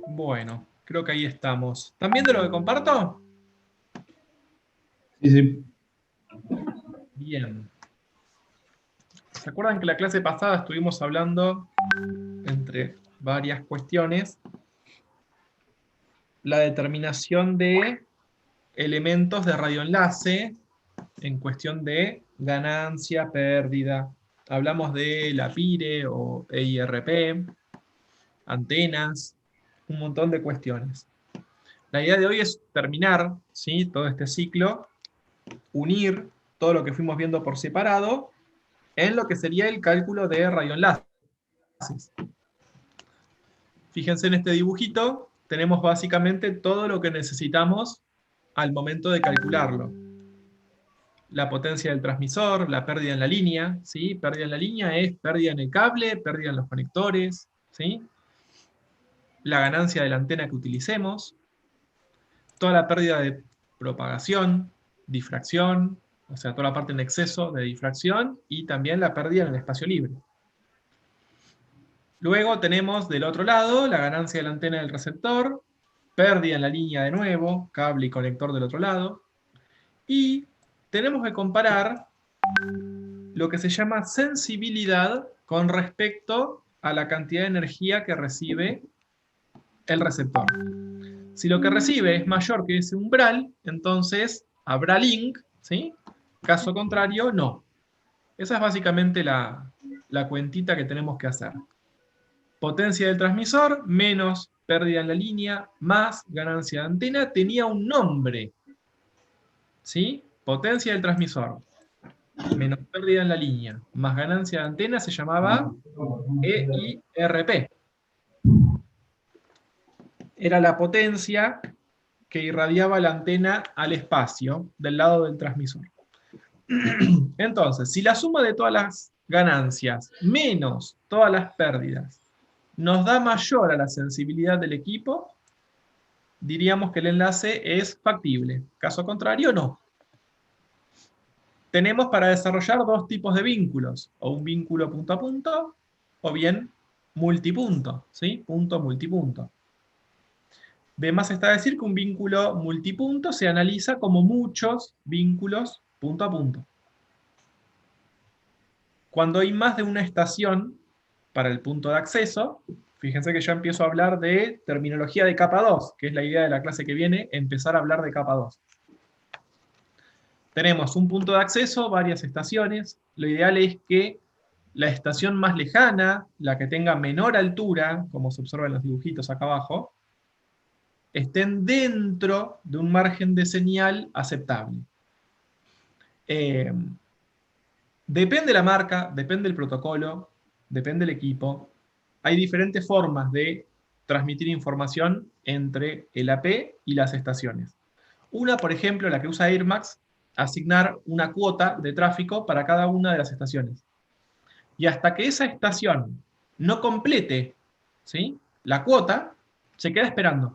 Bueno, creo que ahí estamos. ¿Están viendo lo que comparto? Sí, sí. Bien. ¿Se acuerdan que la clase pasada estuvimos hablando, entre varias cuestiones, la determinación de elementos de radioenlace en cuestión de ganancia, pérdida? Hablamos de la PIRE o EIRP, antenas, un montón de cuestiones. La idea de hoy es terminar, ¿sí?, todo este ciclo, unir todo lo que fuimos viendo por separado en lo que sería el cálculo de radioenlaces. Fíjense en este dibujito, tenemos básicamente todo lo que necesitamos al momento de calcularlo. La potencia del transmisor, la pérdida en la línea, ¿sí? Pérdida en la línea es pérdida en el cable, pérdida en los conectores, ¿sí? La ganancia de la antena que utilicemos, toda la pérdida de propagación, difracción, o sea, toda la parte en exceso de difracción, y también la pérdida en el espacio libre. Luego tenemos del otro lado la ganancia de la antena del receptor, pérdida en la línea de nuevo, cable y conector del otro lado, y tenemos que comparar lo que se llama sensibilidad con respecto a la cantidad de energía que recibe el receptor. Si lo que recibe es mayor que ese umbral, entonces habrá link, ¿sí? Caso contrario, no. Esa es básicamente la cuentita que tenemos que hacer. Potencia del transmisor menos pérdida en la línea más ganancia de antena tenía un nombre, ¿sí? Potencia del transmisor menos pérdida en la línea más ganancia de antena se llamaba EIRP. Era la potencia que irradiaba la antena al espacio del lado del transmisor. Entonces, si la suma de todas las ganancias menos todas las pérdidas nos da mayor a la sensibilidad del equipo, diríamos que el enlace es factible. Caso contrario, no. Tenemos para desarrollar dos tipos de vínculos, o un vínculo punto a punto, o bien multipunto, ¿sí? Punto multipunto. De más está decir que un vínculo multipunto se analiza como muchos vínculos punto a punto. Cuando hay más de una estación para el punto de acceso, fíjense que ya empiezo a hablar de terminología de capa 2, que es la idea de la clase que viene, empezar a hablar de capa 2. Tenemos un punto de acceso, varias estaciones. Lo ideal es que la estación más lejana, la que tenga menor altura, como se observa en los dibujitos acá abajo, estén dentro de un margen de señal aceptable. Depende la marca, depende el protocolo, depende el equipo. Hay diferentes formas de transmitir información entre el AP y las estaciones. Una, por ejemplo, la que usa Airmax, asignar una cuota de tráfico para cada una de las estaciones. Y hasta que esa estación no complete, ¿sí?, la cuota, se queda esperando.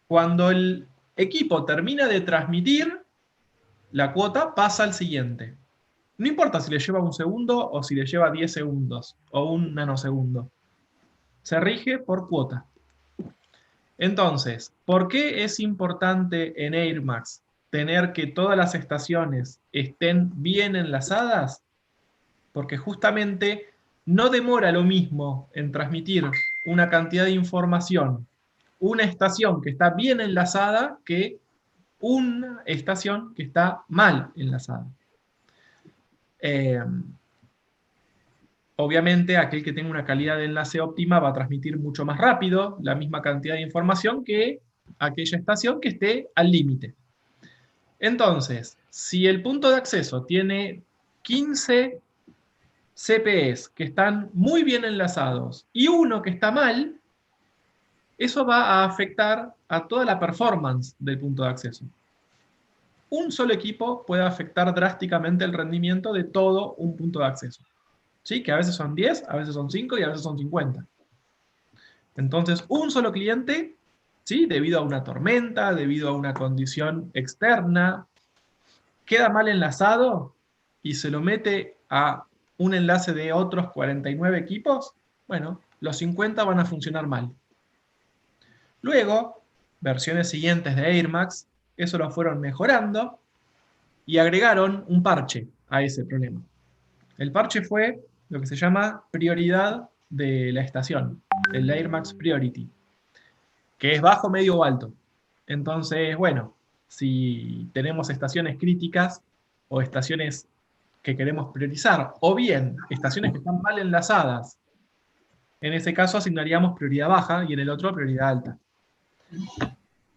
Cuando el equipo termina de transmitir, la cuota pasa al siguiente. No importa si le lleva un segundo o si le lleva 10 segundos o un nanosegundo. Se rige por cuota. Entonces, ¿por qué es importante en Airmax tener que todas las estaciones estén bien enlazadas? Porque justamente no demora lo mismo en transmitir una cantidad de información una estación que está bien enlazada que una estación que está mal enlazada. Obviamente, aquel que tenga una calidad de enlace óptima va a transmitir mucho más rápido la misma cantidad de información que aquella estación que esté al límite. Entonces, si el punto de acceso tiene 15 CPEs que están muy bien enlazados y uno que está mal, eso va a afectar a toda la performance del punto de acceso. Un solo equipo puede afectar drásticamente el rendimiento de todo un punto de acceso. ¿Sí? Que a veces son 10, a veces son 5 y a veces son 50. Entonces, un solo cliente, ¿sí?, debido a una tormenta, debido a una condición externa, queda mal enlazado y se lo mete a un enlace de otros 49 equipos, bueno, los 50 van a funcionar mal. Luego, versiones siguientes de AirMax, eso lo fueron mejorando y agregaron un parche a ese problema. El parche fue lo que se llama prioridad de la estación, el AirMax Priority, que es bajo, medio o alto. Entonces, bueno, si tenemos estaciones críticas o estaciones que queremos priorizar, o bien estaciones que están mal enlazadas, en ese caso asignaríamos prioridad baja y en el otro prioridad alta.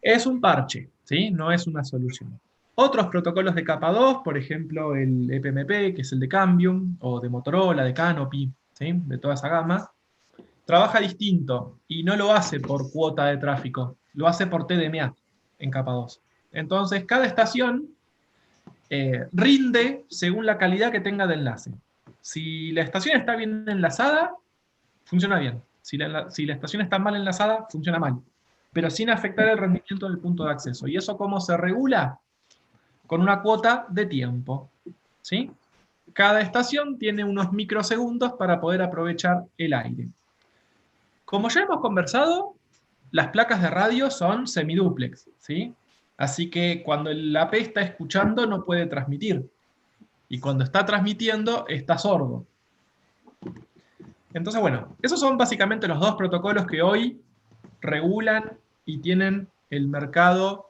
Es un parche, ¿sí? No es una solución. Otros protocolos de capa 2, por ejemplo el EPMP, que es el de Cambium, o de Motorola, de Canopy, ¿sí? De toda esa gama, trabaja distinto y no lo hace por cuota de tráfico, lo hace por TDMA en capa 2. Entonces, cada estación rinde según la calidad que tenga de enlace. Si la estación está bien enlazada, funciona bien. Si la estación está mal enlazada, funciona mal. Pero sin afectar el rendimiento del punto de acceso. ¿Y eso cómo se regula? Con una cuota de tiempo. ¿Sí? Cada estación tiene unos microsegundos para poder aprovechar el aire. Como ya hemos conversado, las placas de radio son semidúplex, ¿sí? Así que cuando el AP está escuchando no puede transmitir. Y cuando está transmitiendo está sordo. Entonces, bueno, esos son básicamente los dos protocolos que hoy regulan y tienen el mercado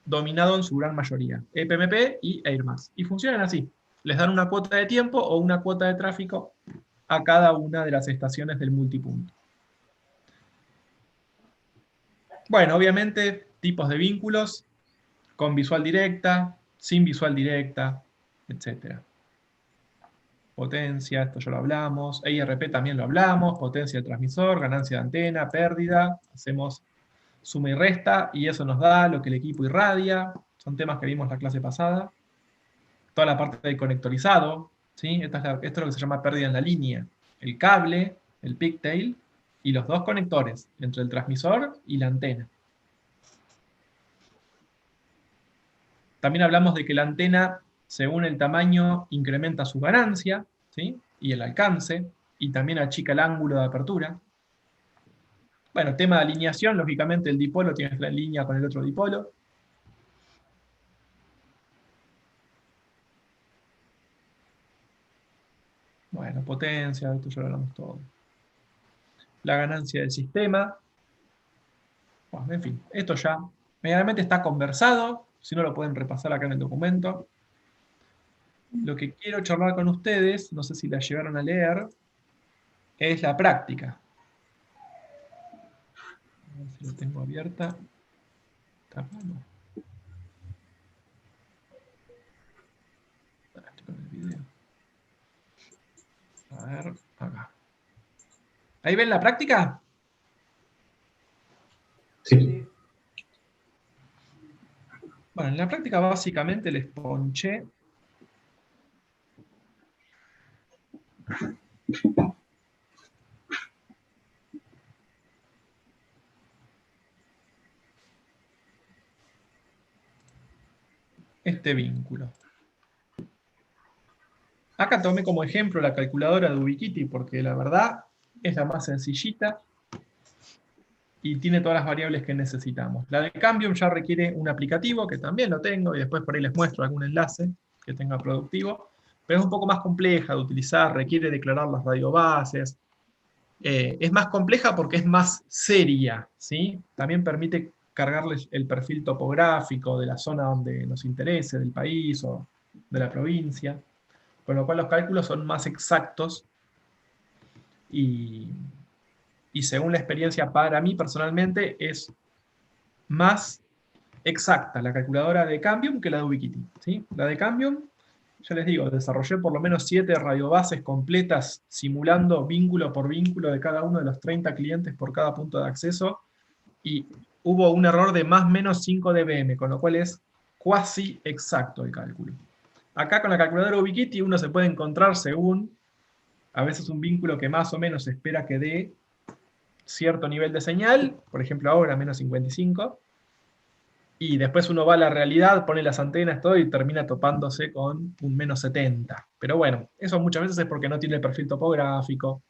dominado en su gran mayoría. EPMP y AirMax. Y funcionan así. Les dan una cuota de tiempo o una cuota de tráfico a cada una de las estaciones del multipunto. Bueno, obviamente, tipos de vínculos con visual directa, sin visual directa, etc. Potencia, esto ya lo hablamos. EIRP también lo hablamos. Potencia del transmisor, ganancia de antena, pérdida. Hacemos suma y resta y eso nos da lo que el equipo irradia. Son temas que vimos la clase pasada. Toda la parte del conectorizado. ¿Sí? Esto es lo que se llama pérdida en la línea. El cable, el pigtail y los dos conectores entre el transmisor y la antena. También hablamos de que la antena, según el tamaño, incrementa su ganancia, ¿sí? Y el alcance, y también achica el ángulo de apertura. Bueno, tema de alineación, lógicamente el dipolo tiene que estar en línea con el otro dipolo. Bueno, potencia, esto ya lo hablamos todo. La ganancia del sistema. Bueno, en fin, esto ya medianamente está conversado, si no lo pueden repasar acá en el documento. Lo que quiero charlar con ustedes, no sé si la llegaron a leer, es la práctica. A ver si lo tengo abierta. Tapando. Estoy con el video. A ver, acá. ¿Ahí ven la práctica? Sí. Bueno, en la práctica básicamente les ponché este vínculo. Acá tomé como ejemplo la calculadora de Ubiquiti porque la verdad es la más sencillita y tiene todas las variables que necesitamos. La de Cambium ya requiere un aplicativo, que también lo tengo, y después por ahí les muestro algún enlace que tenga productivo, pero es un poco más compleja de utilizar, requiere declarar las radiobases. Es más compleja porque es más seria, ¿sí? También permite cargarles el perfil topográfico de la zona donde nos interese, del país o de la provincia, con lo cual los cálculos son más exactos y según la experiencia para mí personalmente es más exacta la calculadora de Cambium que la de Ubiquiti, ¿sí? La de Cambium, ya les digo, desarrollé por lo menos 7 radiobases completas simulando vínculo por vínculo de cada uno de los 30 clientes por cada punto de acceso y hubo un error de más o menos 5 dBm, con lo cual es cuasi exacto el cálculo. Acá con la calculadora Ubiquiti uno se puede encontrar según a veces un vínculo que más o menos espera que dé cierto nivel de señal, por ejemplo ahora menos 55, Y después uno va a la realidad, pone las antenas, todo, y termina topándose con un -70. Pero bueno, eso muchas veces es porque no tiene el perfil topográfico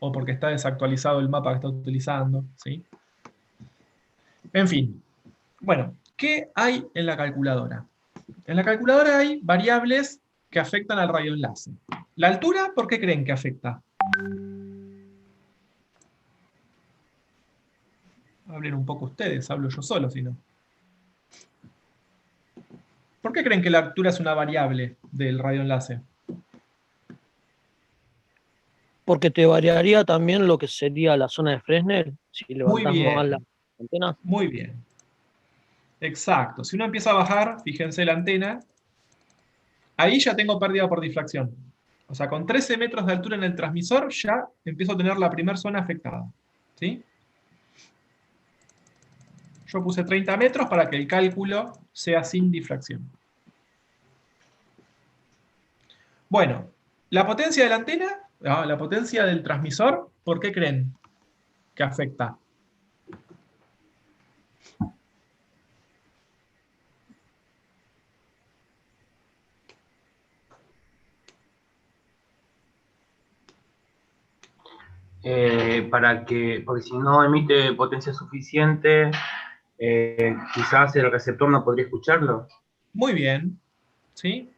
o porque está desactualizado el mapa que está utilizando, ¿sí? En fin, bueno, ¿qué hay en la calculadora? En la calculadora hay variables que afectan al radioenlace. ¿La altura por qué creen que afecta? Hablen un poco ustedes, hablo yo solo, si no. ¿Por qué creen que la altura es una variable del radioenlace? Porque te variaría también lo que sería la zona de Fresnel, si Muy levantás más la bien, antena. muy bien. Exacto. Si uno empieza a bajar, fíjense la antena, ahí ya tengo pérdida por difracción. O sea, con 13 metros de altura en el transmisor ya empiezo a tener la primera zona afectada. ¿Sí? Yo puse 30 metros para que el cálculo sea sin difracción. Bueno, la potencia de la antena, la potencia del transmisor, ¿por qué creen que afecta? Porque si no emite potencia suficiente, quizás el receptor no podría escucharlo. Muy bien, ¿sí?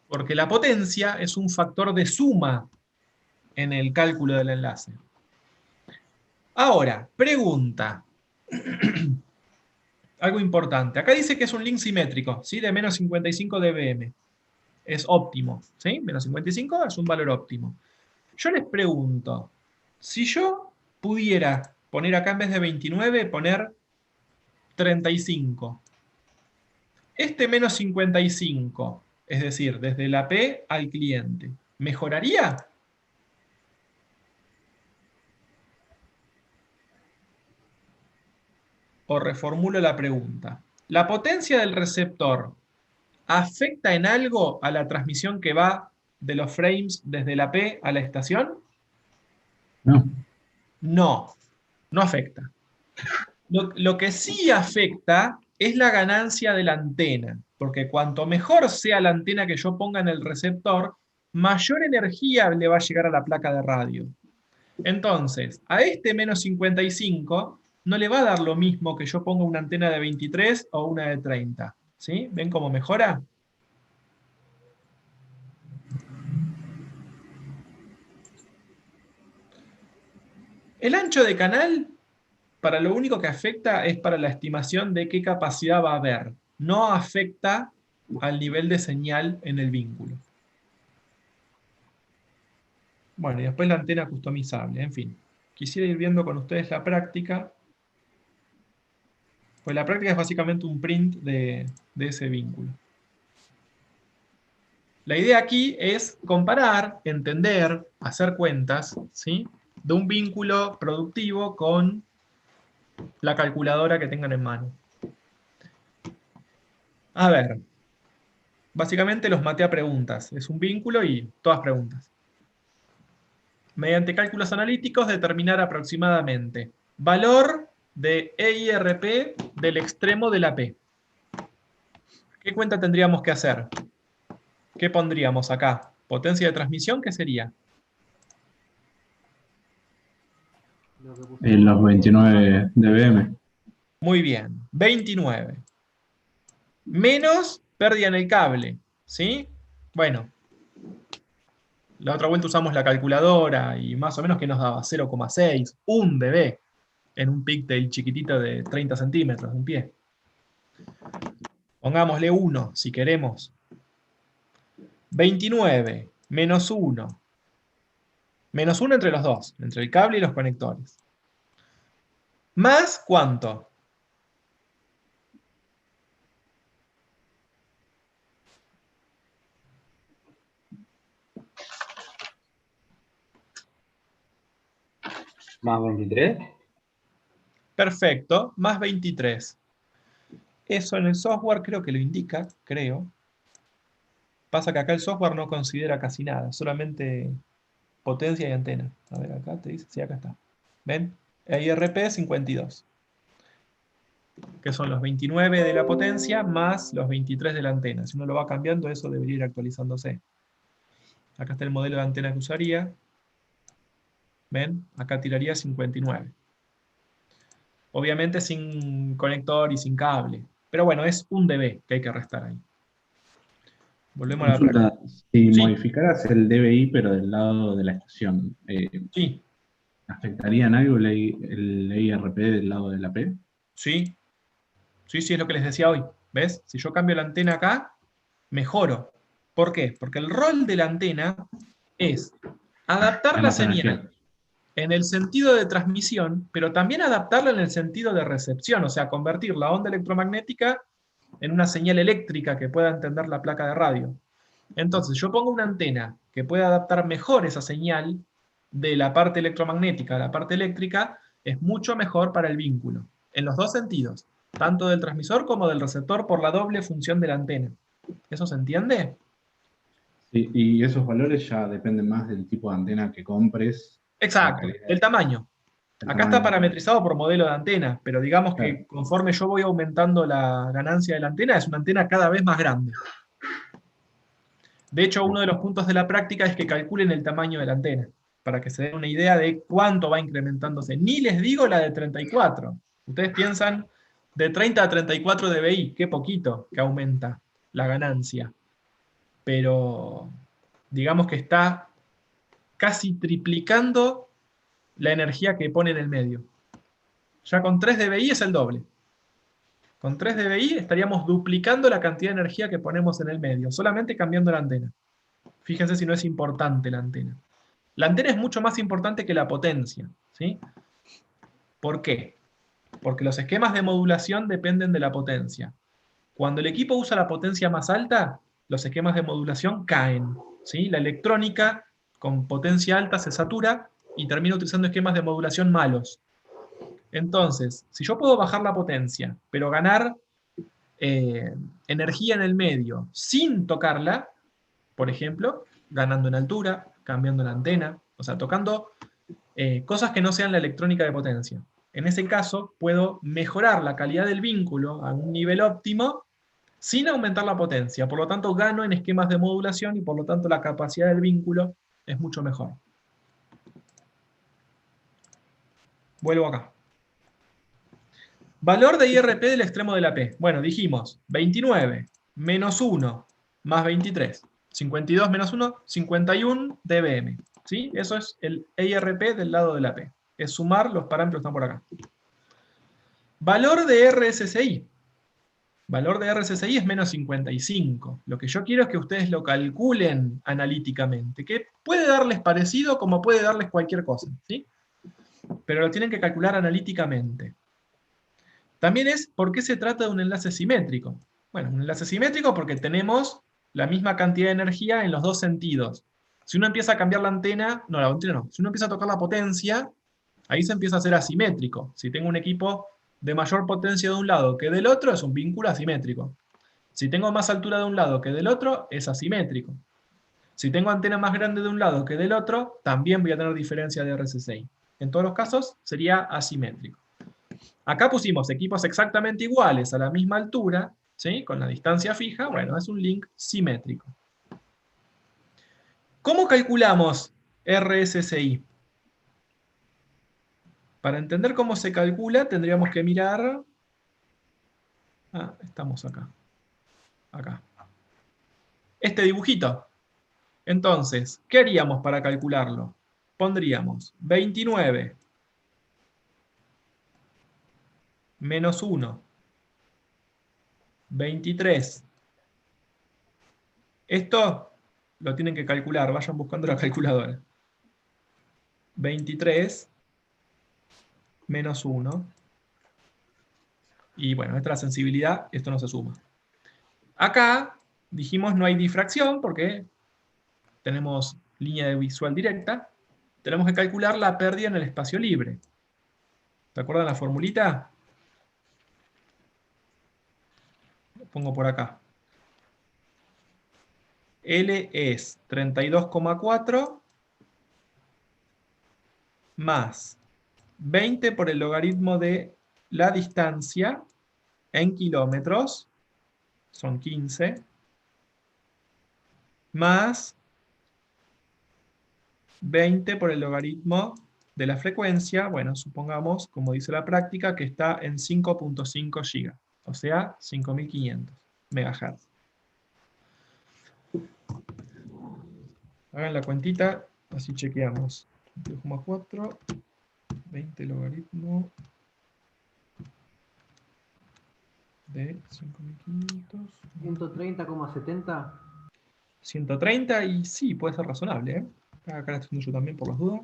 Porque la potencia es un factor de suma en el cálculo del enlace. Ahora, pregunta. Algo importante. Acá dice que es un link simétrico, ¿sí? De menos 55 dBm. Es óptimo, ¿sí? Menos 55 es un valor óptimo. Yo les pregunto, si yo pudiera poner acá en vez de 29, poner 35. Este menos 55, es decir, desde la P al cliente, ¿mejoraría? O reformulo la pregunta. ¿La potencia del receptor afecta en algo a la transmisión que va de los frames desde la P a la estación? No. No, no afecta. Lo que sí afecta es la ganancia de la antena, porque cuanto mejor sea la antena que yo ponga en el receptor, mayor energía le va a llegar a la placa de radio. Entonces, a este menos 55 no le va a dar lo mismo que yo ponga una antena de 23 o una de 30. ¿Sí? ¿Ven cómo mejora? El ancho de canal, para lo único que afecta es para la estimación de qué capacidad va a haber. No afecta al nivel de señal en el vínculo. Bueno, y después la antena customizable, en fin. Quisiera ir viendo con ustedes la práctica. Pues la práctica es básicamente un print de ese vínculo. La idea aquí es comparar, entender, hacer cuentas, ¿sí? De un vínculo productivo con la calculadora que tengan en mano. A ver, básicamente los maté a preguntas. Es un vínculo y todas preguntas. Mediante cálculos analíticos determinar aproximadamente valor de EIRP del extremo de la P. ¿Qué cuenta tendríamos que hacer? ¿Qué pondríamos acá? Potencia de transmisión, ¿qué sería? En los 29 dBm. Muy bien, 29. Menos pérdida en el cable, ¿sí? Bueno, la otra vuelta usamos la calculadora y más o menos que nos daba 0,6, 1 dB en un pigtail chiquitito de 30 centímetros, un pie. Pongámosle 1 si queremos. 29 menos 1. Menos 1 entre los dos, entre el cable y los conectores. ¿Más cuánto? Más 23. Perfecto, más 23. Eso en el software creo que lo indica, creo. Pasa que acá el software no considera casi nada, solamente potencia y antena. A ver, acá te dice, sí, acá está. ¿Ven? IRP 52. que son los 29 de la potencia más los 23 de la antena. Si uno lo va cambiando, eso debería ir actualizándose. Acá está el modelo de antena que usaría. ¿Ven? Acá tiraría 59. Obviamente sin conector y sin cable. Pero bueno, es un dB que hay que restar ahí. Volvemos a la práctica. Consulta, si Sí, modificaras el DBI pero del lado de la estación, sí, ¿afectaría en algo el IRP del lado de la P? sí. Sí, sí, es lo que les decía hoy. ¿Ves? Si yo cambio la antena acá, mejoro. ¿Por qué? Porque el rol de la antena es adaptar la Ganas energía. señal en el sentido de transmisión, pero también adaptarla en el sentido de recepción, o sea, convertir la onda electromagnética en una señal eléctrica que pueda entender la placa de radio. Entonces, yo pongo una antena que pueda adaptar mejor esa señal de la parte electromagnética a la parte eléctrica, es mucho mejor para el vínculo, en los dos sentidos, tanto del transmisor como del receptor por la doble función de la antena. ¿Eso se entiende? Sí, y esos valores ya dependen más del tipo de antena que compres, la Exacto, calidad, el tamaño. el Acá está tamaño. parametrizado por modelo de antena, pero digamos Claro. que conforme yo voy aumentando la ganancia de la antena, es una antena cada vez más grande. De hecho, uno de los puntos de la práctica es que calculen el tamaño de la antena, para que se den una idea de cuánto va incrementándose. Ni les digo la de 34. Ustedes piensan de 30 a 34 dBi, qué poquito que aumenta la ganancia. Pero digamos que está casi triplicando la energía que pone en el medio. Ya con 3 dBi es el doble. Con 3 dBi estaríamos duplicando la cantidad de energía que ponemos en el medio, solamente cambiando la antena. Fíjense si no es importante la antena. La antena es mucho más importante que la potencia, ¿sí? ¿Por qué? Porque los esquemas de modulación dependen de la potencia. Cuando el equipo usa la potencia más alta, los esquemas de modulación caen, ¿sí? La electrónica con potencia alta se satura y termina utilizando esquemas de modulación malos. Entonces, si yo puedo bajar la potencia, pero ganar energía en el medio sin tocarla, por ejemplo, ganando en altura, cambiando la antena, o sea, tocando cosas que no sean la electrónica de potencia. En ese caso, puedo mejorar la calidad del vínculo a un nivel óptimo sin aumentar la potencia. Por lo tanto, gano en esquemas de modulación y por lo tanto la capacidad del vínculo es mucho mejor. Vuelvo acá. Valor de IRP del extremo de la P. Bueno, dijimos 29 menos 1 más 23. 52 menos 1, 51 dBm. ¿Sí? Eso es el IRP del lado de la P. Es sumar los parámetros que están por acá. Valor de RSSI. Valor de RSSI es menos 55. Lo que yo quiero es que ustedes lo calculen analíticamente, que puede darles parecido como puede darles cualquier cosa, ¿sí? Pero lo tienen que calcular analíticamente. También es por qué se trata de un enlace simétrico. Bueno, un enlace simétrico porque tenemos la misma cantidad de energía en los dos sentidos. Si uno empieza a cambiar la antena, no, la antena no, si uno empieza a tocar la potencia, ahí se empieza a hacer asimétrico. Si tengo un equipo de mayor potencia de un lado que del otro, es un vínculo asimétrico. Si tengo más altura de un lado que del otro, es asimétrico. Si tengo antena más grande de un lado que del otro, también voy a tener diferencia de RSSI. En todos los casos, sería asimétrico. Acá pusimos equipos exactamente iguales a la misma altura, ¿sí? Con la distancia fija, bueno, es un link simétrico. ¿Cómo calculamos RSSI? Para entender cómo se calcula, tendríamos que mirar... Ah, estamos acá. Acá. Este dibujito. Entonces, ¿qué haríamos para calcularlo? Pondríamos 29 menos 1, 23. Esto lo tienen que calcular, vayan buscando la calculadora. 23 menos 1. Y bueno, esta es la sensibilidad, esto no se suma. Acá dijimos no hay difracción porque tenemos línea de visual directa. Tenemos que calcular la pérdida en el espacio libre. ¿Te acuerdan la formulita? Lo pongo por acá. L es 32,4 más 20 por el logaritmo de la distancia en kilómetros, son 15, más 20 por el logaritmo de la frecuencia, bueno, supongamos, como dice la práctica, que está en 5.5 GB, o sea, 5.500 MHz. Hagan la cuentita, así chequeamos. 22,4, 20 logaritmo de 5.500. 130,70. 130 y sí, puede ser razonable, ¿eh? Acá la estoy haciendo yo también por las dudas.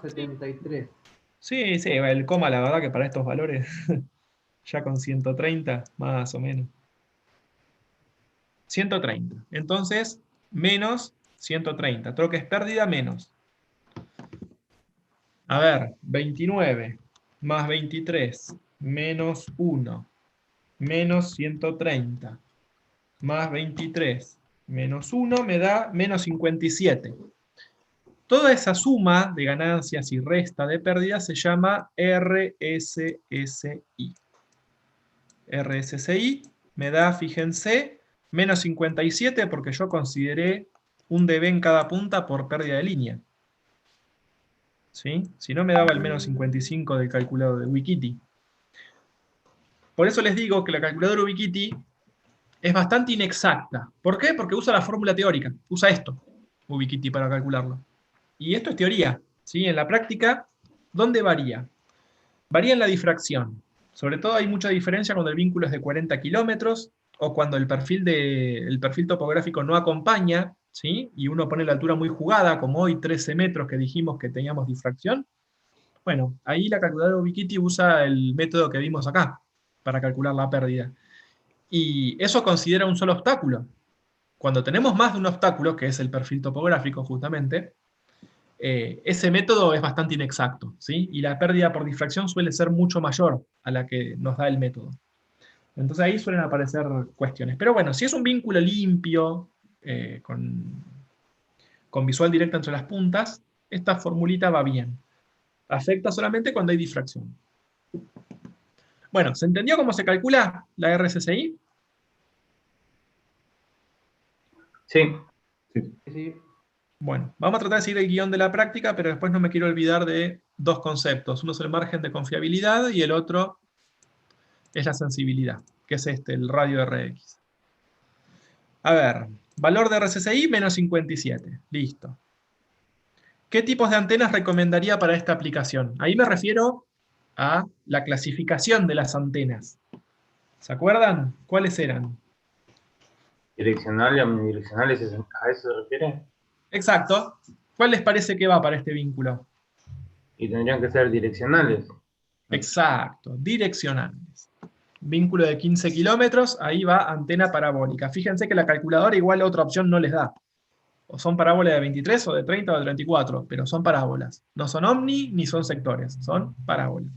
73. Sí, sí, el coma, la verdad que para estos valores, ya con 130, más o menos. 130. Entonces, menos 130. Todo lo que es pérdida, menos. A ver, 29 más 23 menos 1 menos 130 más 23 menos 1 me da menos 57. Toda esa suma de ganancias y resta de pérdidas se llama RSSI. RSSI me da, fíjense, menos 57 porque yo consideré un dB en cada punta por pérdida de línea. ¿Sí? Si no me daba el menos 55 del calculador de Wikiti. Por eso les digo que la calculadora de Wikiti es bastante inexacta. ¿Por qué? Porque usa la fórmula teórica. Usa esto, Wikiti, para calcularlo. Y esto es teoría. ¿Sí? En la práctica, ¿dónde varía? Varía en la difracción. Sobre todo hay mucha diferencia cuando el vínculo es de 40 kilómetros o cuando el perfil topográfico no acompaña, ¿sí? Y uno pone la altura muy jugada, como hoy 13 metros que dijimos que teníamos difracción. Bueno, ahí la calculadora Ubiquiti usa el método que vimos acá para calcular la pérdida. Y eso considera un solo obstáculo. Cuando tenemos más de un obstáculo, que es el perfil topográfico justamente, ese método es bastante inexacto, ¿sí? Y la pérdida por difracción suele ser mucho mayor a la que nos da el método. Entonces ahí suelen aparecer cuestiones. Pero bueno, si es un vínculo limpio, con visual directa entre las puntas, esta formulita va bien. Afecta solamente cuando hay difracción. Bueno, ¿se entendió cómo se calcula la RSSI? Sí. Sí. Bueno, vamos a tratar de seguir el guión de la práctica, pero después no me quiero olvidar de dos conceptos. Uno es el margen de confiabilidad y el otro es la sensibilidad, que es el radio RX. A ver, valor de RSSI menos 57. Listo. ¿Qué tipos de antenas recomendaría para esta aplicación? Ahí me refiero a la clasificación de las antenas. ¿Se acuerdan? ¿Cuáles eran? Direccional y omnidireccional, ¿a eso se refiere? Exacto. ¿Cuál les parece que va para este vínculo? Y tendrían que ser direccionales. Exacto, direccionales. Vínculo de 15 kilómetros, ahí va antena parabólica. Fíjense que la calculadora igual otra opción no les da. O son parábolas de 23, o de 30, o de 34, pero son parábolas. No son omni, ni son sectores, son parábolas.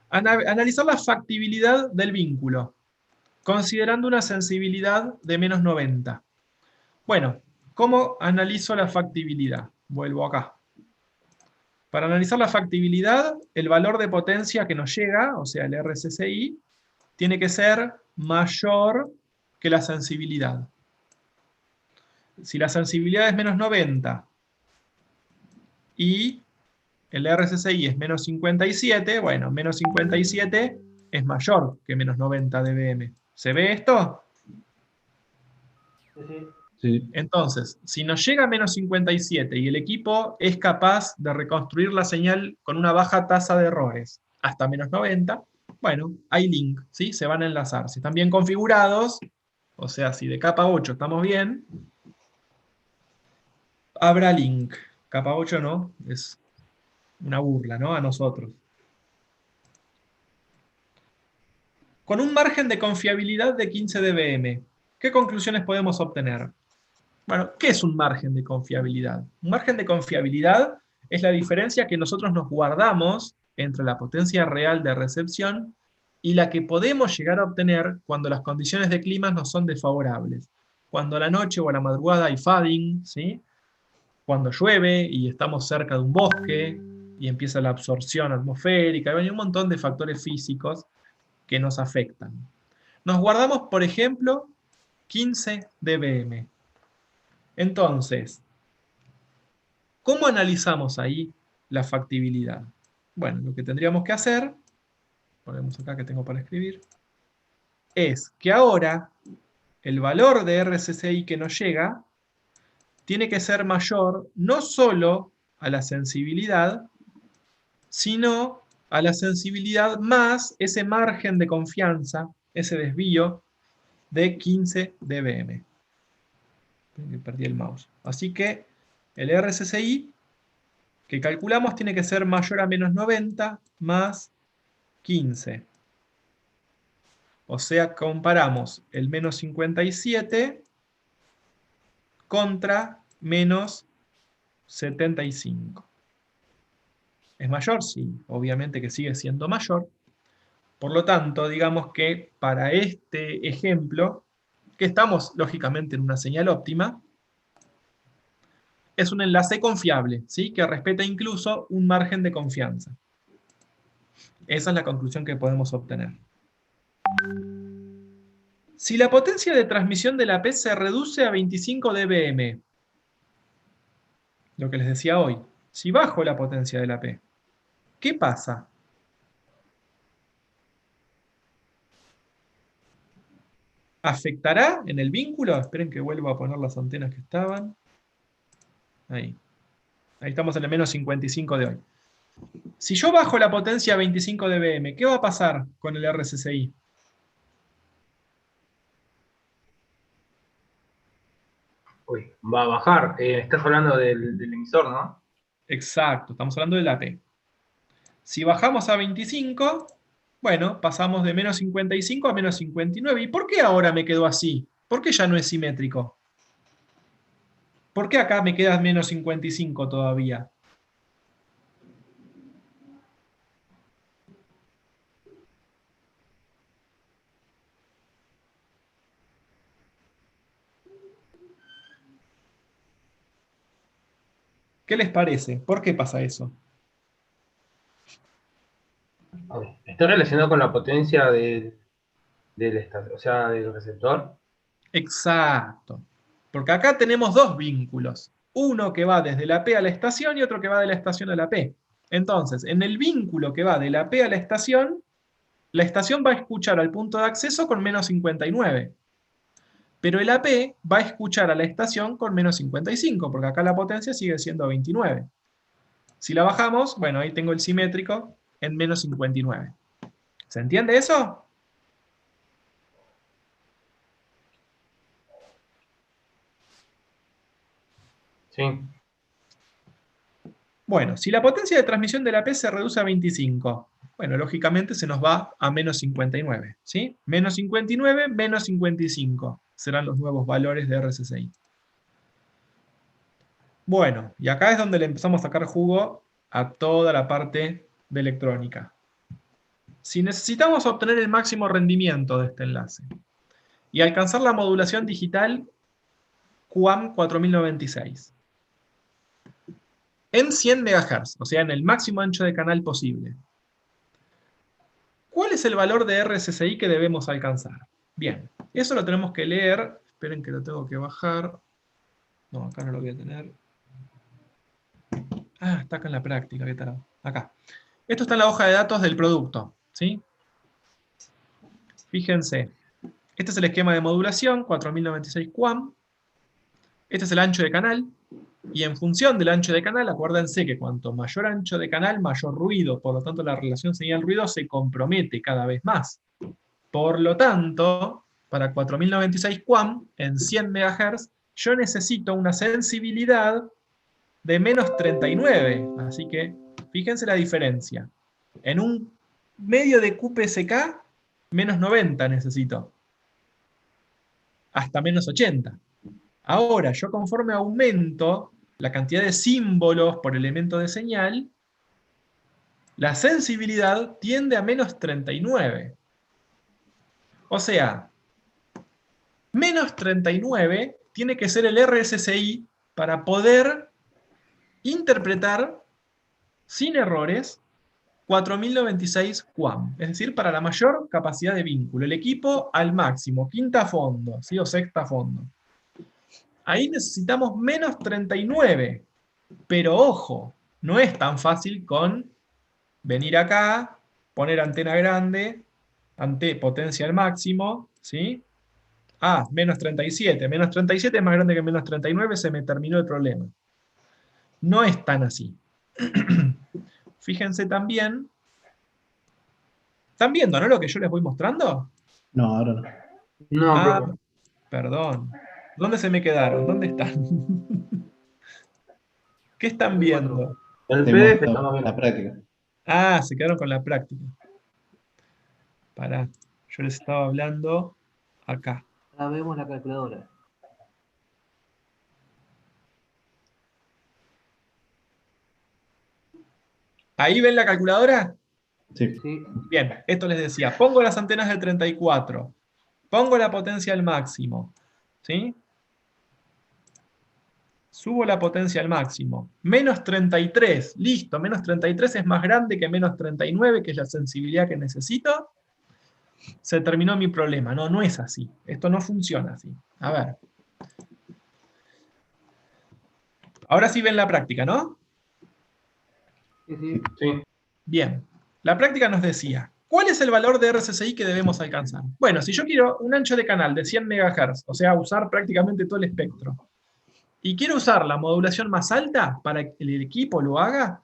Analizar la factibilidad del vínculo, considerando una sensibilidad de menos 90. Bueno, ¿cómo analizo la factibilidad? Vuelvo acá. Para analizar la factibilidad, el valor de potencia que nos llega, o sea, el RSSI, tiene que ser mayor que la sensibilidad. Si la sensibilidad es menos 90 y el RSSI es menos 57, bueno, menos 57 es mayor que menos 90 dBm. ¿Se ve esto? Sí. Sí. Entonces, si nos llega a menos 57 y el equipo es capaz de reconstruir la señal con una baja tasa de errores hasta menos 90, bueno, hay link, ¿sí? Se van a enlazar. Si están bien configurados, o sea, si de capa 8 estamos bien, habrá link. Capa 8 no, es una burla, ¿no? A nosotros. Con un margen de confiabilidad de 15 dBm, ¿qué conclusiones podemos obtener? Bueno, ¿qué es un margen de confiabilidad? Un margen de confiabilidad es la diferencia que nosotros nos guardamos entre la potencia real de recepción y la que podemos llegar a obtener cuando las condiciones de clima nos son desfavorables. Cuando a la noche o a la madrugada hay flooding, ¿sí? Cuando llueve y estamos cerca de un bosque y empieza la absorción atmosférica, hay un montón de factores físicos que nos afectan. Nos guardamos, por ejemplo, 15 dBm. Entonces, ¿cómo analizamos ahí la factibilidad? Bueno, lo que tendríamos que hacer, ponemos acá que tengo para escribir, es que ahora el valor de RSSI que nos llega tiene que ser mayor no solo a la sensibilidad, sino a la sensibilidad más ese margen de confianza, ese desvío de 15 dBm. Perdí el mouse. Así que el RSSI que calculamos tiene que ser mayor a menos 90 más 15. O sea, comparamos el menos 57 contra menos 75. ¿Es mayor? Sí, obviamente que sigue siendo mayor. Por lo tanto, digamos que para este ejemplo, que estamos lógicamente en una señal óptima, es un enlace confiable, ¿sí? Que respeta incluso un margen de confianza. Esa es la conclusión que podemos obtener. Si la potencia de transmisión de la P se reduce a 25 dBm, lo que les decía hoy, si bajo la potencia de la P, ¿qué pasa? ¿Afectará en el vínculo? Esperen que vuelvo a poner las antenas que estaban. Ahí. Ahí estamos en el menos 55 de hoy. Si yo bajo la potencia a 25 dBm, ¿qué va a pasar con el RSSI? Uy, va a bajar. Estás hablando del emisor, ¿no? Exacto, estamos hablando de la P. Si bajamos a 25, bueno, pasamos de menos 55 a menos 59. ¿Y por qué ahora me quedó así? ¿Por qué ya no es simétrico? ¿Por qué acá me queda menos 55 todavía? ¿Qué les parece? ¿Por qué pasa eso? ¿Está relacionado con la potencia o sea, del receptor? Exacto. Porque acá tenemos dos vínculos. Uno que va desde la P a la estación y otro que va de la estación a la P. Entonces, en el vínculo que va de la P a la estación va a escuchar al punto de acceso con menos 59. Pero el AP va a escuchar a la estación con menos 55, porque acá la potencia sigue siendo 29. Si la bajamos, bueno, ahí tengo el simétrico en menos 59. ¿Se entiende eso? Sí. Bueno, si la potencia de transmisión de la P se reduce a 25, bueno, lógicamente se nos va a menos 59, ¿sí? Menos 59, menos 55 serán los nuevos valores de RSSI. Bueno, y acá es donde le empezamos a sacar jugo a toda la parte de electrónica. Si necesitamos obtener el máximo rendimiento de este enlace y alcanzar la modulación digital QAM 4096 en 100 MHz, o sea, en el máximo ancho de canal posible, ¿cuál es el valor de RSSI que debemos alcanzar? Bien, eso lo tenemos que leer. Esperen que lo tengo que bajar. No, acá no lo voy a tener. Ah, está acá en la práctica, ¿qué tal? Acá. Esto está en la hoja de datos del producto, ¿sí? Fíjense, este es el esquema de modulación, 4096 QAM. Este es el ancho de canal. Y en función del ancho de canal, acuérdense que cuanto mayor ancho de canal, mayor ruido. Por lo tanto, la relación señal-ruido se compromete cada vez más. Por lo tanto, para 4096 QAM, en 100 MHz, yo necesito una sensibilidad de menos 39. Así que, fíjense la diferencia. En un medio de QPSK, menos 90 necesito. Hasta menos 80. Ahora, yo conforme aumento la cantidad de símbolos por elemento de señal, la sensibilidad tiende a menos 39. O sea, menos 39 tiene que ser el RSSI para poder interpretar sin errores 4096 QAM, es decir, para la mayor capacidad de vínculo. El equipo al máximo, quinta fondo, ¿sí? O sexta fondo. Ahí necesitamos menos 39, pero ojo, no es tan fácil con venir acá, poner antena grande, potencia al máximo, ¿sí? Ah, menos 37. Menos 37 es más grande que menos 39, se me terminó el problema. No es tan así. Fíjense también. ¿Están viendo, no, lo que yo les voy mostrando? No, ahora no. No, Ah, profe. perdón. ¿Dónde se me quedaron? ¿Dónde están? ¿Qué están viendo? El Te PDF muestro estamos la viendo. práctica. Ah, se quedaron con la práctica. Pará, yo les estaba hablando acá. Ahora vemos la calculadora. ¿Ahí ven la calculadora? Sí. Sí, Bien, esto les decía. Pongo las antenas de 34. Pongo la potencia al máximo. ¿Sí? Subo la potencia al máximo. Menos 33. Listo, menos 33 es más grande que menos 39, que es la sensibilidad que necesito. Se terminó mi problema. No, no es así. Esto no funciona así. A ver. Ahora sí ven la práctica, ¿no? sí. Sí. Bien. La práctica nos decía, ¿cuál es el valor de RSSI que debemos alcanzar? Bueno, si yo quiero un ancho de canal de 100 MHz, o sea, usar prácticamente todo el espectro, y quiero usar la modulación más alta para que el equipo lo haga,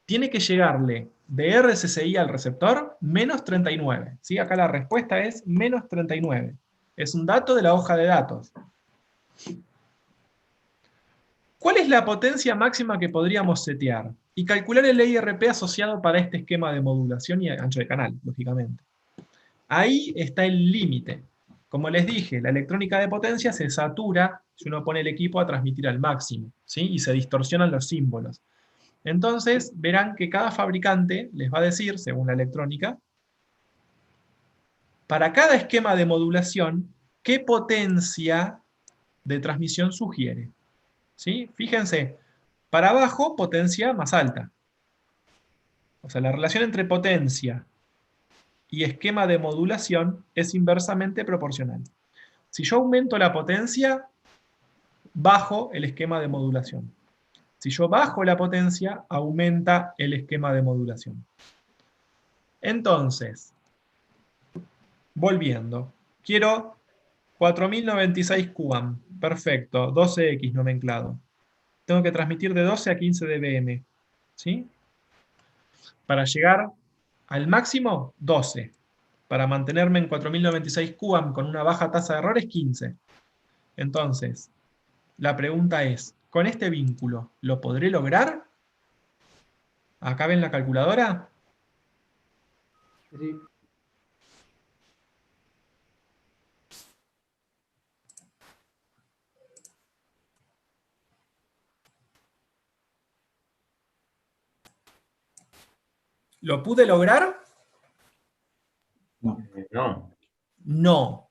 tiene que llegarle de RSSI al receptor menos 39. ¿Sí? Acá la respuesta es menos 39. Es un dato de la hoja de datos. ¿Cuál es la potencia máxima que podríamos setear? Y calcular el IRP asociado para este esquema de modulación y ancho de canal, lógicamente. Ahí está el límite. Como les dije, la electrónica de potencia se satura si uno pone el equipo a transmitir al máximo, ¿sí? Y se distorsionan los símbolos. Entonces, verán que cada fabricante les va a decir, según la electrónica, para cada esquema de modulación, qué potencia de transmisión sugiere. ¿Sí? Fíjense, para abajo, potencia más alta. O sea, la relación entre potencia y esquema de modulación es inversamente proporcional. Si yo aumento la potencia, bajo el esquema de modulación. Si yo bajo la potencia, aumenta el esquema de modulación. Entonces, volviendo, quiero 4096 QAM. Perfecto, 12X nomenclado. Tengo que transmitir de 12 a 15 dBm. ¿Sí? Para llegar al máximo, 12. Para mantenerme en 4096 QAM con una baja tasa de errores, 15. Entonces, la pregunta es, ¿con este vínculo lo podré lograr? Acá ven la calculadora. Sí. ¿Lo pude lograr? No. No. No.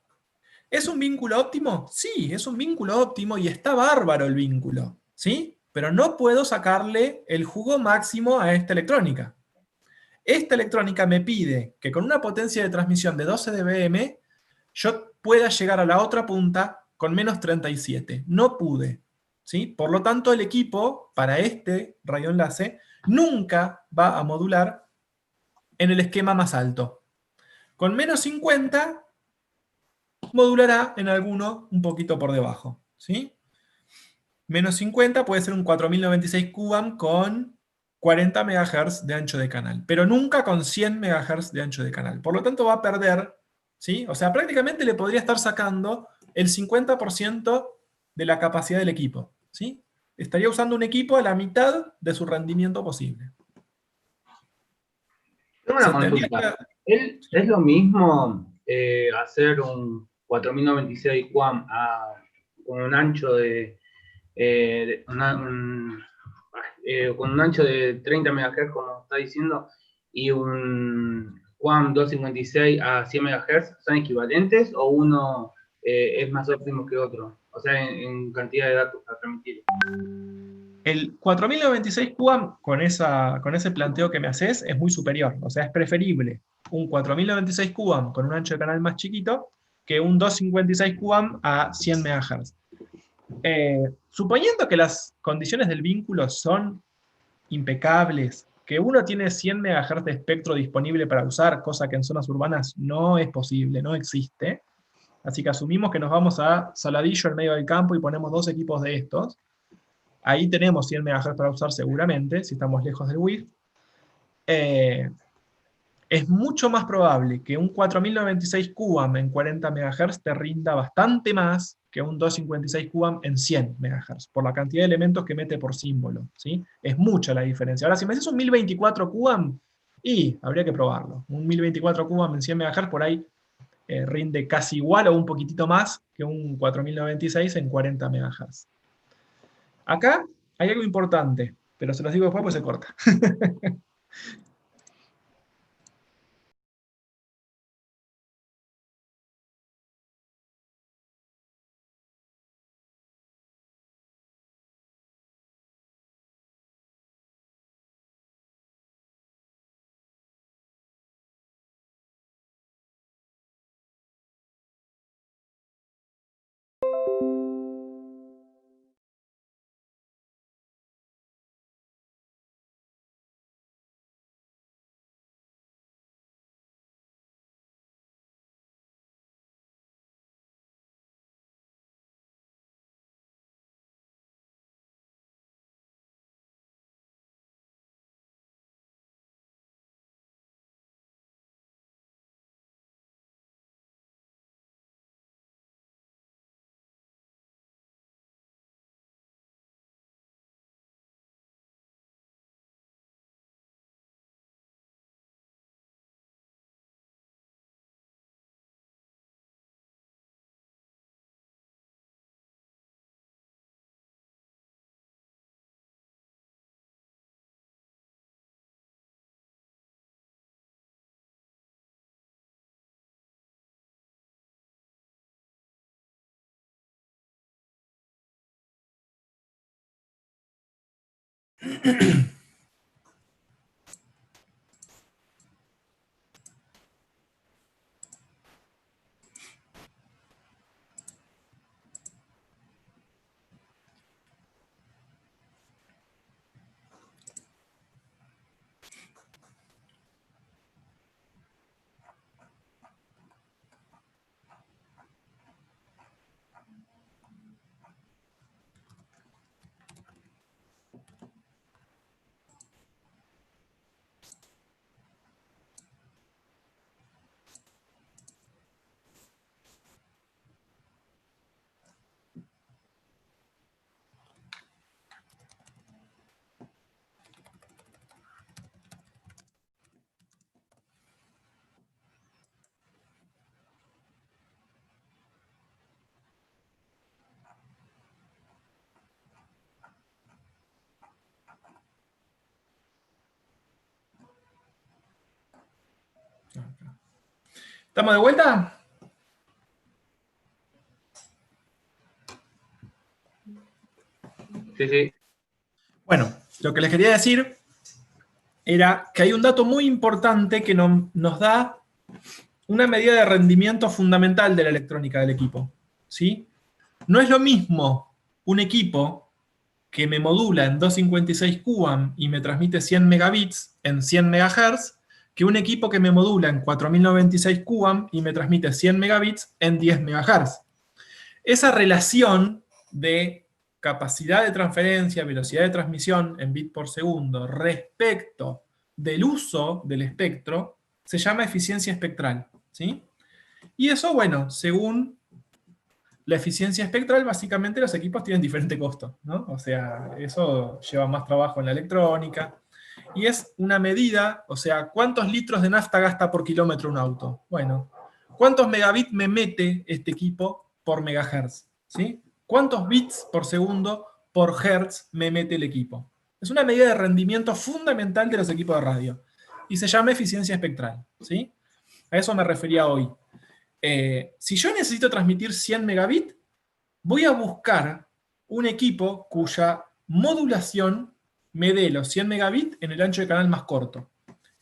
¿Es un vínculo óptimo? Sí, es un vínculo óptimo y está bárbaro el vínculo, ¿sí? Pero no puedo sacarle el jugo máximo a esta electrónica. Esta electrónica me pide que con una potencia de transmisión de 12 dBm yo pueda llegar a la otra punta con menos 37. No pude, ¿sí? Por lo tanto, el equipo, para este radioenlace, nunca va a modular en el esquema más alto. Con menos 50 modulará en alguno un poquito por debajo, ¿sí? Menos 50 puede ser un 4096 QAM con 40 MHz de ancho de canal, pero nunca con 100 MHz de ancho de canal. Por lo tanto va a perder, ¿sí? O sea, prácticamente le podría estar sacando el 50% de la capacidad del equipo, ¿sí? Estaría usando un equipo a la mitad de su rendimiento posible. Tengo ¿Se una entendió? consulta. ¿Es lo mismo hacer un 4096 QAM con un ancho con un ancho de 30 MHz, como está diciendo, y un QAM 256 a 100 MHz? ¿Son equivalentes o uno es más óptimo que otro? O sea, en cantidad de datos a transmitir. El 4096 QAM, con ese planteo que me haces, es muy superior. O sea, es preferible un 4096 QAM con un ancho de canal más chiquito que un 256 QAM a 100 MHz. Suponiendo que las condiciones del vínculo son impecables, que uno tiene 100 MHz de espectro disponible para usar, cosa que en zonas urbanas no es posible, no existe. Así que asumimos que nos vamos a Saladillo en medio del campo y ponemos 2 equipos de estos. Ahí tenemos 100 MHz para usar seguramente, si estamos lejos del WIF. Es mucho más probable que un 4096 QAM en 40 MHz te rinda bastante más que un 256 QAM en 100 MHz, por la cantidad de elementos que mete por símbolo, ¿sí? Es mucha la diferencia. Ahora, si me haces un 1024 QAM, y habría que probarlo. Un 1024 QAM en 100 MHz por ahí rinde casi igual o un poquitito más que un 4096 en 40 MHz. Acá hay algo importante, pero se los digo después, pues se corta. ¿Estamos de vuelta? Sí, sí. Bueno, lo que les quería decir era que hay un dato muy importante que nos da una medida de rendimiento fundamental de la electrónica del equipo, ¿sí? No es lo mismo un equipo que me modula en 256 QAM y me transmite 100 megabits en 100 MHz que un equipo que me modula en 4096 QAM y me transmite 100 megabits en 10 MHz. Esa relación de capacidad de transferencia, velocidad de transmisión en bit por segundo respecto del uso del espectro se llama eficiencia espectral, ¿sí? Y eso, bueno, según la eficiencia espectral, básicamente los equipos tienen diferente costo, ¿no? O sea, eso lleva más trabajo en la electrónica. Y es una medida, o sea, ¿cuántos litros de nafta gasta por kilómetro un auto? Bueno, ¿cuántos megabits me mete este equipo por megahertz? ¿Sí? ¿Cuántos bits por segundo por hertz me mete el equipo? Es una medida de rendimiento fundamental de los equipos de radio. Y se llama eficiencia espectral, ¿sí? A eso me refería hoy. Si yo necesito transmitir 100 megabits, voy a buscar un equipo cuya modulación me dé los 100 megabits en el ancho de canal más corto.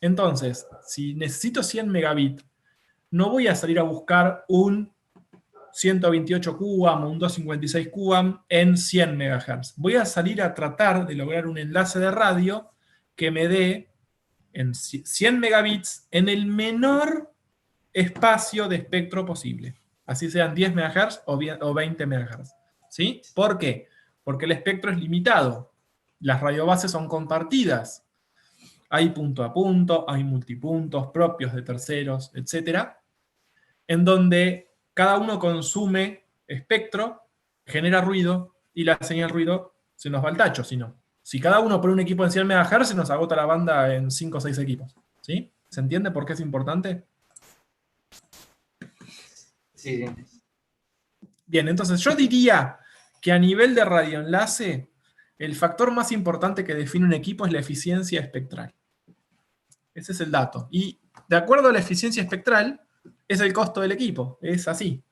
Entonces, si necesito 100 megabits, no voy a salir a buscar un 128 QAM o un 256 QAM en 100 MHz. Voy a salir a tratar de lograr un enlace de radio que me dé en 100 megabits en el menor espacio de espectro posible. Así sean 10 MHz o 20 MHz. ¿Sí? ¿Por qué? Porque el espectro es limitado. Las radiobases son compartidas. Hay punto a punto, hay multipuntos propios de terceros, etc. En donde cada uno consume espectro, genera ruido, y la señal ruido se nos va al tacho, si no. Si cada uno pone un equipo en 100 MHz, se nos agota la banda en 5 o 6 equipos. ¿Sí? ¿Se entiende por qué es importante? Sí. Bien, entonces yo diría que a nivel de radioenlace, el factor más importante que define un equipo es la eficiencia espectral. Ese es el dato. Y de acuerdo a la eficiencia espectral, es el costo del equipo. Es así.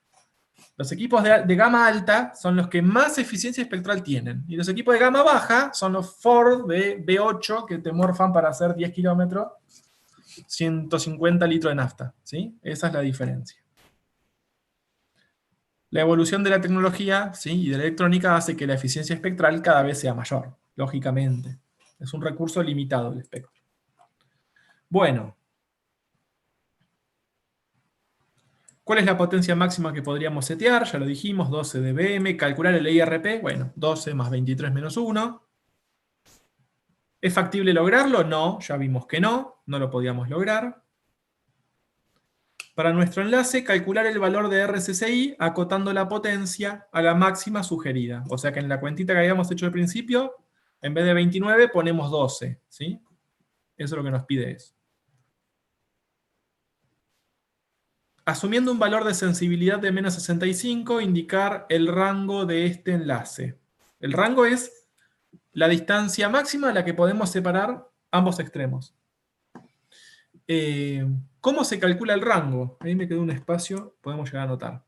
Los equipos de gama alta son los que más eficiencia espectral tienen. Y los equipos de gama baja son los Ford de B8 que te morfan para hacer 10 kilómetros, 150 litros de nafta. ¿Sí? Esa es la diferencia. La evolución de la tecnología, ¿sí?, y de la electrónica hace que la eficiencia espectral cada vez sea mayor, lógicamente. Es un recurso limitado el espectro. Bueno. ¿Cuál es la potencia máxima que podríamos setear? Ya lo dijimos, 12 dBm. Calcular el IRP, bueno, 12 más 23 menos 1. ¿Es factible lograrlo? No, ya vimos que no lo podíamos lograr. Para nuestro enlace, calcular el valor de RSSI acotando la potencia a la máxima sugerida. O sea que en la cuentita que habíamos hecho al principio, en vez de 29 ponemos 12. ¿Sí? Eso es lo que nos pide eso. Asumiendo un valor de sensibilidad de menos 65, indicar el rango de este enlace. El rango es la distancia máxima a la que podemos separar ambos extremos. ¿Cómo se calcula el rango? Ahí me quedó un espacio, podemos llegar a anotar.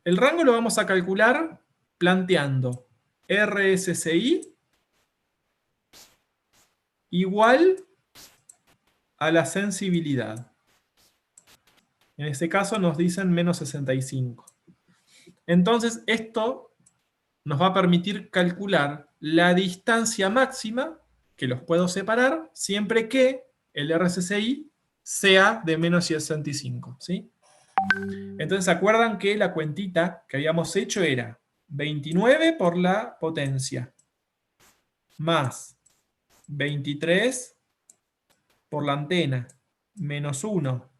El rango lo vamos a calcular planteando RSSI igual a la sensibilidad. En este caso nos dicen menos 65. Entonces esto nos va a permitir calcular la distancia máxima que los puedo separar siempre que el RSSI sea de menos 65. ¿Sí? Entonces, ¿se acuerdan que la cuentita que habíamos hecho era 29 por la potencia más 23 por la antena menos 1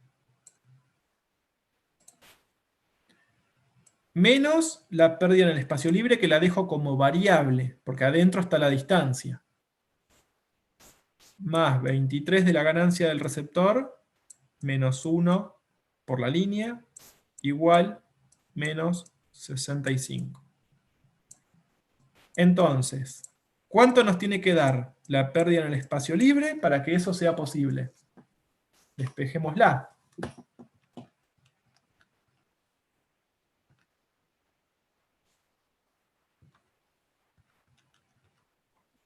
menos la pérdida en el espacio libre, que la dejo como variable, porque adentro está la distancia, más 23 de la ganancia del receptor, menos 1 por la línea, igual menos 65. Entonces, ¿cuánto nos tiene que dar la pérdida en el espacio libre para que eso sea posible? Despejémosla.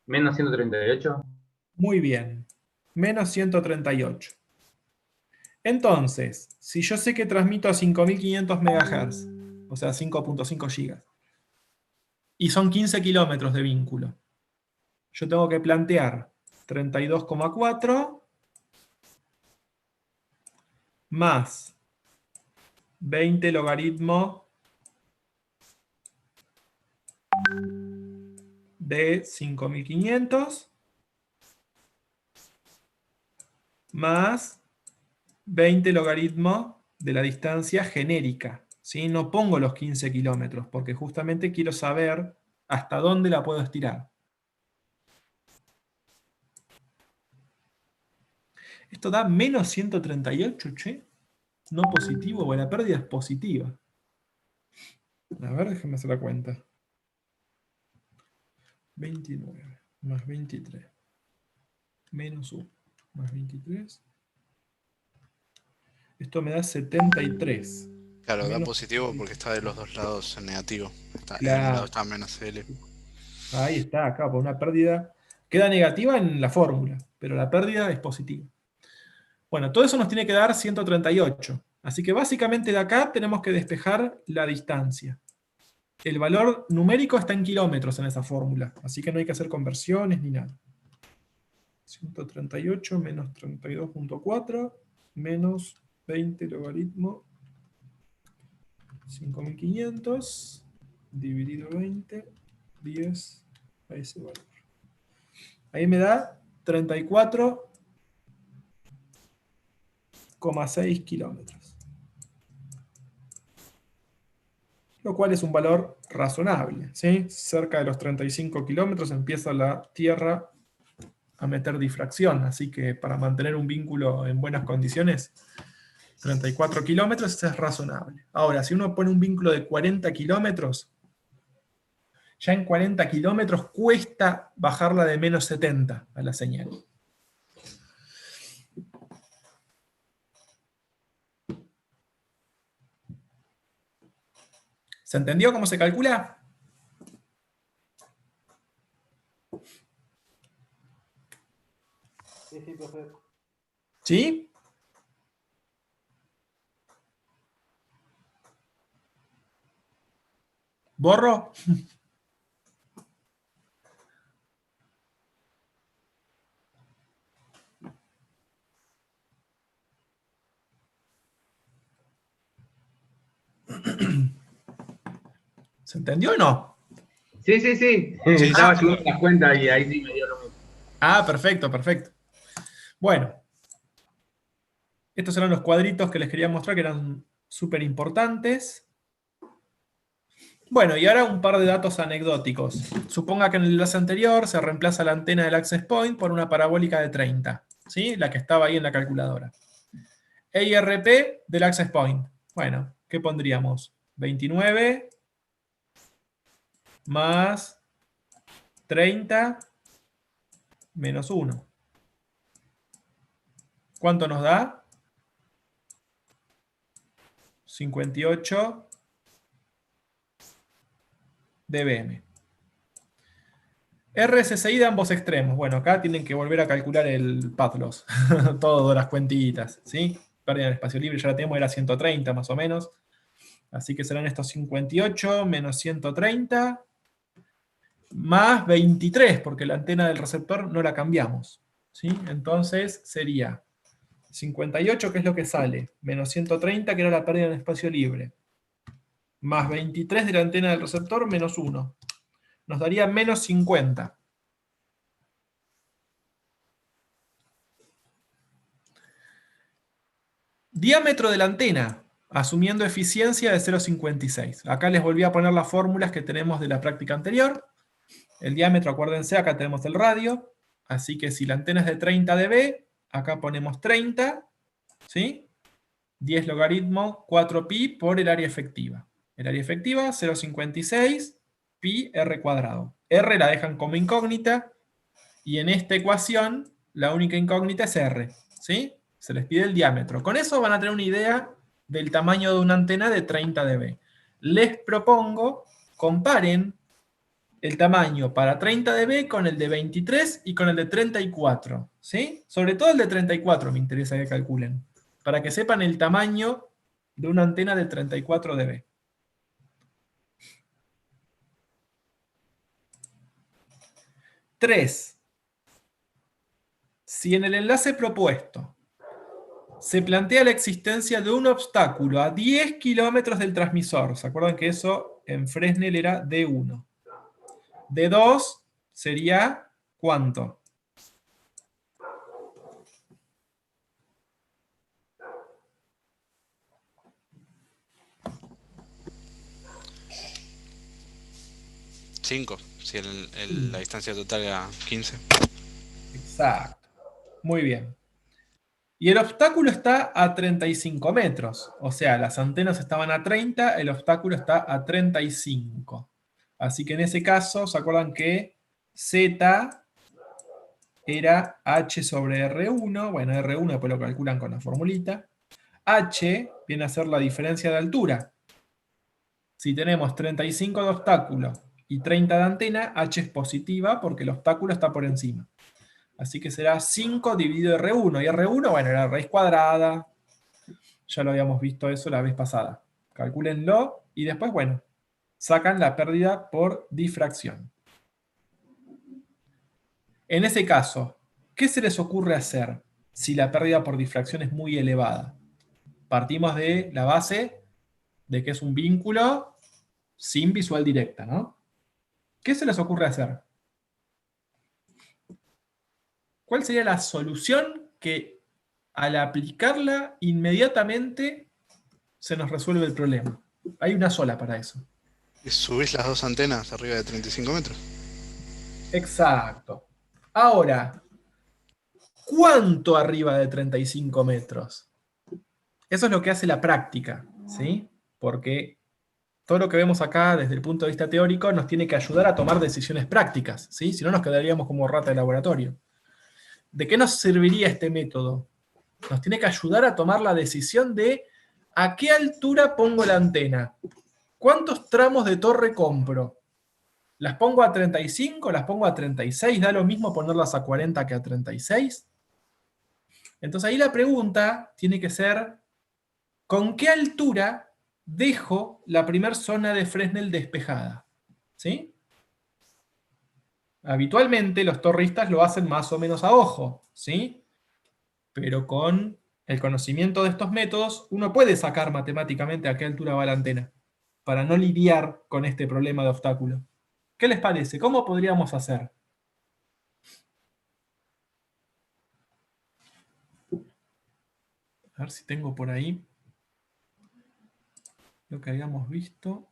Menos 138. Muy bien. Menos 138. Entonces, si yo sé que transmito a 5500 MHz, o sea 5.5 GB, y son 15 kilómetros de vínculo, yo tengo que plantear 32,4 más 20 logaritmo de 5500 más 20 logaritmo de la distancia genérica. ¿Sí? No pongo los 15 kilómetros, porque justamente quiero saber hasta dónde la puedo estirar. Esto da menos 138, che. No positivo, o la pérdida es positiva. A ver, déjenme hacer la cuenta. 29 más 23 menos 1 más 23. Esto me da 73. Claro, da Menos positivo 73. porque está de los dos lados en negativo. En un Claro. lado está menos L. Ahí está, acá, por una pérdida. Queda negativa en la fórmula, pero la pérdida es positiva. Bueno, todo eso nos tiene que dar 138. Así que básicamente de acá tenemos que despejar la distancia. El valor numérico está en kilómetros en esa fórmula, así que no hay que hacer conversiones ni nada. 138 menos 32.4 menos 20 logaritmo 5500 dividido 20, 10 a ese valor. Ahí me da 34,6 kilómetros. Lo cual es un valor razonable, ¿sí? Cerca de los 35 kilómetros empieza la Tierra a meter difracción, así que para mantener un vínculo en buenas condiciones, 34 kilómetros es razonable. Ahora, si uno pone un vínculo de 40 kilómetros, ya en 40 kilómetros cuesta bajarla de menos 70 a la señal. ¿Se entendió cómo se calcula? Sí, sí, perfecto. ¿Sí? ¿Borro? ¿Se entendió o no? Sí, sí, sí. Estaba llevando las cuentas y ahí sí me dio lo mismo. Ah, perfecto, perfecto. Bueno, estos eran los cuadritos que les quería mostrar que eran súper importantes. Bueno, y ahora un par de datos anecdóticos. Suponga que en el enlace anterior se reemplaza la antena del access point por una parabólica de 30, ¿sí? La que estaba ahí en la calculadora. EIRP del access point. Bueno, ¿qué pondríamos? 29 más 30 menos 1. ¿Cuánto nos da? 58 dBm. RSSI de ambos extremos. Bueno, acá tienen que volver a calcular el path loss. Todas las cuentitas, ¿sí? Pérdida en espacio libre, ya la tenemos, era 130 más o menos. Así que serán estos 58 menos 130 más 23, porque la antena del receptor no la cambiamos, ¿sí? Entonces sería 58, que es lo que sale, menos 130, que era la pérdida en espacio libre, más 23 de la antena del receptor, menos 1. Nos daría menos 50. Diámetro de la antena, asumiendo eficiencia de 0,56. Acá les volví a poner las fórmulas que tenemos de la práctica anterior. El diámetro, acuérdense, acá tenemos el radio. Así que si la antena es de 30 dB, acá ponemos 30, ¿sí? 10 logaritmo 4pi por el área efectiva. El área efectiva, 0,56 pi r cuadrado. R la dejan como incógnita, y en esta ecuación, la única incógnita es r, ¿sí? Se les pide el diámetro. Con eso van a tener una idea del tamaño de una antena de 30 dB. Les propongo, comparen el tamaño para 30 dB con el de 23 y con el de 34, ¿sí? Sobre todo el de 34 me interesa que calculen, para que sepan el tamaño de una antena de 34 dB. Tres. Si en el enlace propuesto se plantea la existencia de un obstáculo a 10 kilómetros del transmisor, ¿se acuerdan que eso en Fresnel era D1? D2 sería ¿cuánto? Cinco, si la distancia total era 15. Exacto. Muy bien. Y el obstáculo está a 35 metros. O sea, las antenas estaban a 30, el obstáculo está a 35. Así que en ese caso, ¿se acuerdan que Z era H sobre R1? Bueno, R1 después lo calculan con la formulita. H viene a ser la diferencia de altura. Si tenemos 35 de obstáculo y 30 de antena, h es positiva porque el obstáculo está por encima. Así que será 5 dividido R1. Y R1, bueno, era raíz cuadrada. Ya lo habíamos visto eso la vez pasada. Calcúlenlo y después, bueno, sacan la pérdida por difracción. En ese caso, ¿qué se les ocurre hacer si la pérdida por difracción es muy elevada? Partimos de la base de que es un vínculo sin visual directa, ¿no? ¿Qué se les ocurre hacer? ¿Cuál sería la solución que al aplicarla inmediatamente se nos resuelve el problema? Hay una sola para eso. Y subís las dos antenas arriba de 35 metros. Exacto. Ahora, ¿cuánto arriba de 35 metros? Eso es lo que hace la práctica, ¿sí? Porque todo lo que vemos acá desde el punto de vista teórico nos tiene que ayudar a tomar decisiones prácticas, ¿sí? Si no nos quedaríamos como rata de laboratorio. ¿De qué nos serviría este método? Nos tiene que ayudar a tomar la decisión de a qué altura pongo la antena. ¿Cuántos tramos de torre compro? ¿Las pongo a 35? ¿Las pongo a 36? ¿Da lo mismo ponerlas a 40 que a 36? Entonces ahí la pregunta tiene que ser, ¿con qué altura dejo la primera zona de Fresnel despejada? ¿Sí? Habitualmente los torristas lo hacen más o menos a ojo, ¿sí? Pero con el conocimiento de estos métodos, uno puede sacar matemáticamente a qué altura va la antena, para no lidiar con este problema de obstáculo. ¿Qué les parece? ¿Cómo podríamos hacer? A ver si tengo por ahí lo que habíamos visto.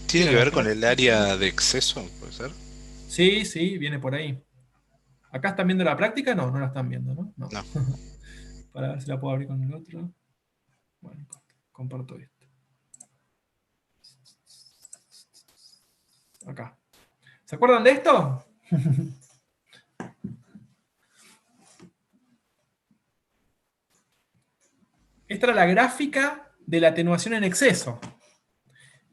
¿Tiene que ver con el área de exceso, puede ser? Sí, sí, viene por ahí. ¿Acá están viendo la práctica? No, no la están viendo, ¿no? No. No. Para ver si la puedo abrir con el otro. Bueno, comparto esto. Acá. ¿Se acuerdan de esto? Esta era la gráfica de la atenuación en exceso,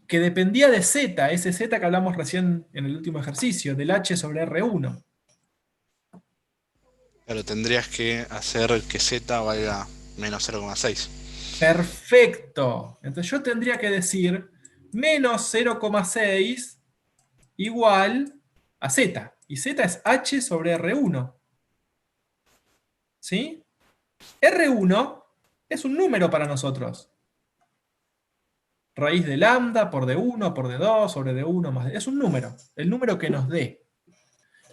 que dependía de Z, ese Z que hablamos recién en el último ejercicio, del H sobre R1. Pero tendrías que hacer que Z valga menos 0,6. Perfecto. Entonces yo tendría que decir menos 0,6 igual a Z. Y Z es H sobre R1. ¿Sí? R1 es un número para nosotros. Raíz de lambda por D1 por D2 sobre D1 más D. Es un número. El número que nos dé.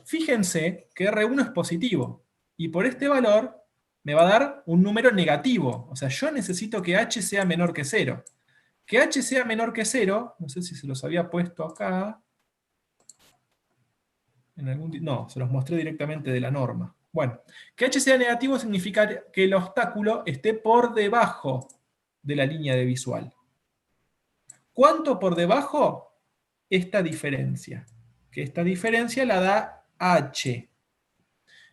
Fíjense que R1 es positivo. Y por este valor me va a dar un número negativo. O sea, yo necesito que H sea menor que 0. Que H sea menor que 0, no sé si se los había puesto acá. No, se los mostré directamente de la norma. Bueno, que H sea negativo significa que el obstáculo esté por debajo de la línea de visual. ¿Cuánto por debajo? Esta diferencia. Que esta diferencia la da H.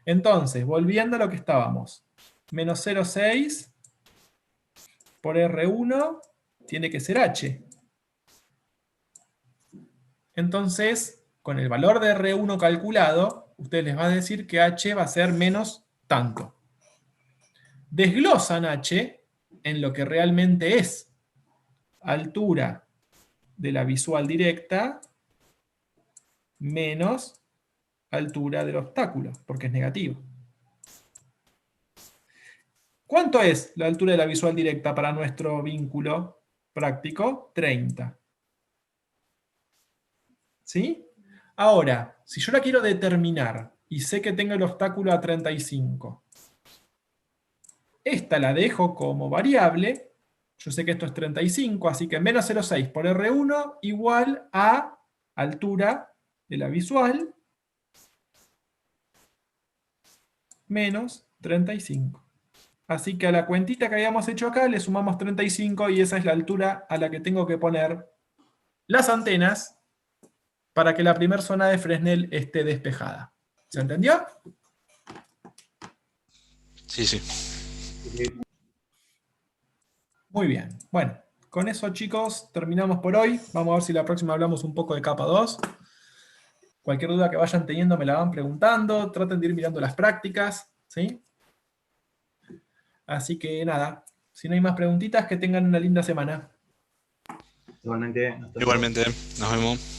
Entonces, volviendo a lo que estábamos. Menos 0,6 por R1 tiene que ser H. Entonces, con el valor de R1 calculado, ustedes les va a decir que H va a ser menos tanto. Desglosan H en lo que realmente es altura de la visual directa menos altura del obstáculo, porque es negativo. ¿Cuánto es la altura de la visual directa para nuestro vínculo práctico? 30. ¿Sí? Ahora, si yo la quiero determinar y sé que tengo el obstáculo a 35, esta la dejo como variable. Yo sé que esto es 35, así que menos 0,6 por R1 igual a altura de la visual menos 35. Así que a la cuentita que habíamos hecho acá le sumamos 35 y esa es la altura a la que tengo que poner las antenas para que la primera zona de Fresnel esté despejada. ¿Se entendió? Sí, sí. Muy bien. Bueno, con eso, chicos, terminamos por hoy. Vamos a ver si la próxima hablamos un poco de capa 2. Cualquier duda que vayan teniendo me la van preguntando. Traten de ir mirando las prácticas, ¿sí? Así que nada, si no hay más preguntitas, que tengan una linda semana. Igualmente. hasta luego. Igualmente, nos vemos.